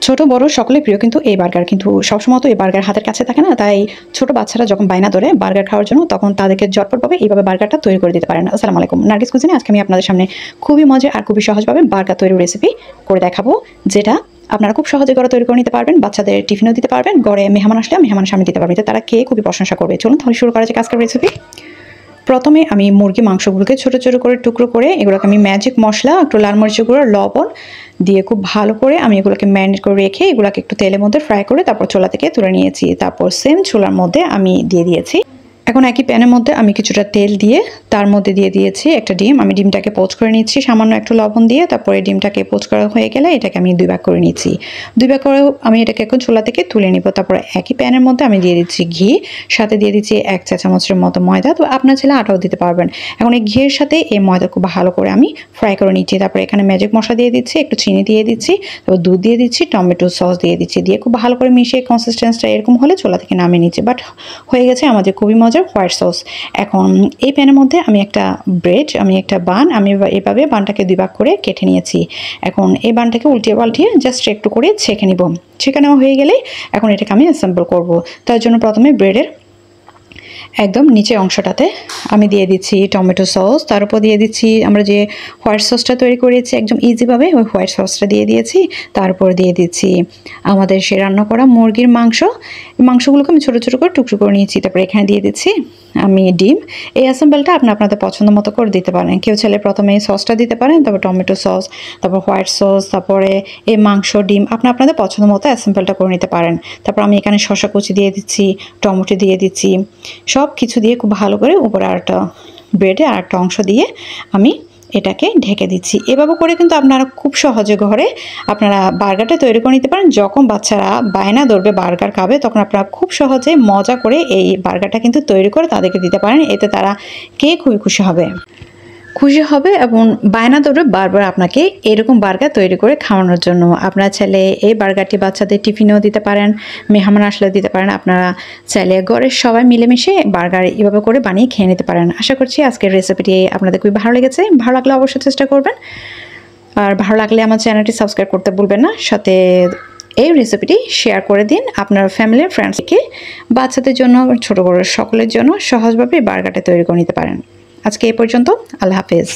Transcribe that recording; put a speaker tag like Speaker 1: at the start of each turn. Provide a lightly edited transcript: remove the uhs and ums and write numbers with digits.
Speaker 1: ছোট বড় সকলের প্রিয় কিন্তু এই বার্গার, কিন্তু সবসময় তো এই বার্গার হাতের কাছে থাকে না। তাই ছোট বাচ্চারা যখন বায়না ধরে বার্গার খাওয়ার জন্য, তখন তাদেরকে ঝটপটভাবে এইভাবে বার্গারটা তৈরি করে দিতে পারেন। আসসালামু আলাইকুম, নার্গিস কুজিনে আজকে আমি আপনাদের সামনে খুবই মজা আর খুবই সহজভাবে বার্গার তৈরির রেসিপি করে দেখাবো, যেটা আপনারা খুব সহজে ঘরে তৈরি করে নিতে পারবেন। বাচ্চাদের টিফিনও দিতে পারবেন, ঘরে মেহমান আসলে মেহমানের সামনে দিতে পারবেন, তারা খেয়ে খুবই প্রশংসা করবে। চলুন তাহলে শুরু করা যাক আজকের রেসিপি। প্রথমে আমি মুরগি মাংসগুলোকে ছোট ছোট করে টুকরো করে এগুলোকে আমি ম্যাজিক মশলা, একটু লাল মরিচের গুঁড়ো, লবণ দিয়ে খুব ভালো করে আমি এগুলোকে ম্যারিনেট করে রেখে এগুলোকে একটু তেলের মধ্যে ফ্রাই করে তারপর চুলা থেকে তুলে নিয়েছি। তারপর সেম চুলার মধ্যে আমি দিয়ে দিয়েছি। এখন একই প্যানের মধ্যে আমি কিছুটা তেল দিয়ে তার মধ্যে দিয়ে দিয়েছি একটা ডিম। আমি ডিমটাকে পোচ করে নিচ্ছি সামান্য একটু লবণ দিয়ে। তারপরে ডিমটাকে পোচ করা হয়ে গেলে এটাকে আমি 2 ভাগ করে নিচ্ছি। 2 ভাগ করে আমি এটাকে এখন চুলা থেকে তুলে নিব। তারপরে একই প্যানের মধ্যে আমি দিয়ে দিচ্ছি ঘি, সাথে দিয়ে দিচ্ছি 1 চা চামচের মতো ময়দা। তো আপনার ছেলে আটাও দিতে পারবেন। এখন এই ঘিয়ের সাথে এই ময়দা খুব ভালো করে আমি ফ্রাই করে নিচ্ছি। তারপরে এখানে ম্যাজিক মশলা দিয়ে দিচ্ছি, একটু চিনি দিয়ে দিচ্ছি, তারপর দুধ দিয়ে দিচ্ছি, টমেটো সস দিয়ে দিচ্ছি, দিয়ে খুব ভালো করে মিশিয়ে কনসিস্টেন্সিটা এরকম হলে চুলা থেকে নামিয়ে নিচ্ছি। বাট হয়ে গেছে আমাদের খুবই মজার হোয়াইট সস। এখন এই প্যানের মধ্যে আমি একটা বান আমি এভাবে বানটাকে 2 ভাগ করে কেটে নিয়েছি। এখন এই বানটাকে উল্টিয়ে পাল্টিয়ে জাস্ট একটু করে ছেঁকে নিব। ছেঁকে নেওয়া হয়ে গেলে এখন এটাকে আমি অ্যাসেম্বল করব। তার জন্য প্রথমে ব্রেডের একদম নিচে অংশটাতে আমি দিয়ে দিচ্ছি টমেটো সস, তার উপর দিয়ে দিচ্ছি আমরা যে হোয়াইট সসটা তৈরি করেছি একদম ইজিভাবে, ওই হোয়াইট সসটা দিয়ে দিয়েছি। তারপর দিয়ে দিচ্ছি আমাদের সে রান্না করা মুরগির মাংস। মাংসগুলোকে আমি ছোটো ছোটো করে টুকরো করে নিয়েছি। তারপরে এখানে দিয়ে দিচ্ছি আমি ডিম। এই অ্যাসেম্বলটা আপনাদের পছন্দ মতো করে দিতে পারেন। কেউ চাইলে প্রথমে এই সসটা দিতে পারেন, তারপর টমেটো সস, তারপর হোয়াইট সস, তারপরে এই মাংস, ডিম আপনাদের পছন্দ মতো অ্যাসেম্বলটা করে নিতে পারেন। তারপর আমি এখানে শসা কুচি দিয়ে দিচ্ছি, টমেটো দিয়ে দিচ্ছি, সব কিছু দিয়ে খুব ভালো করে উপরে ব্রেডে আরেকটা অংশ দিয়ে আমি এটাকে ঢেকে দিচ্ছি। এভাবে করে কিন্তু আপনারা খুব সহজে ঘরে আপনারা বার্গারটা তৈরি করে নিতে পারেন। যখন বাচ্চারা বায়না ধরবে বার্গার খাবে, তখন আপনারা খুব সহজে মজা করে এই বার্গারটা কিন্তু তৈরি করে তাদেরকে দিতে পারেন। এতে তারা খুবই খুশি হবে এবং বায়না ধরবে বারবার আপনাকে এরকম বার্গার তৈরি করে খাওয়ানোর জন্য। আপনারা চাইলে এই বার্গারটি বাচ্চাদের টিফিনেও দিতে পারেন, মেহমান আসলেও দিতে পারেন। আপনারা চাইলে ঘরের সবাই মিলেমিশে বার্গার এভাবে করে বানিয়ে খেয়ে নিতে পারেন। আশা করছি আজকের রেসিপিটি আপনাদের খুবই ভালো লেগেছে। ভালো লাগলে অবশ্যই চেষ্টা করবেন, আর ভালো লাগলে আমার চ্যানেলটি সাবস্ক্রাইব করতে ভুলবেন না। সাথে এই রেসিপিটি শেয়ার করে দিন আপনার ফ্যামিলি ফ্রেন্ডসকে। বাচ্চাদের জন্য, ছোট বড় সকলের জন্য সহজভাবে বার্গারটা তৈরি করে নিতে পারেন। আজকে এই পর্যন্ত, আল্লাহ হাফেজ।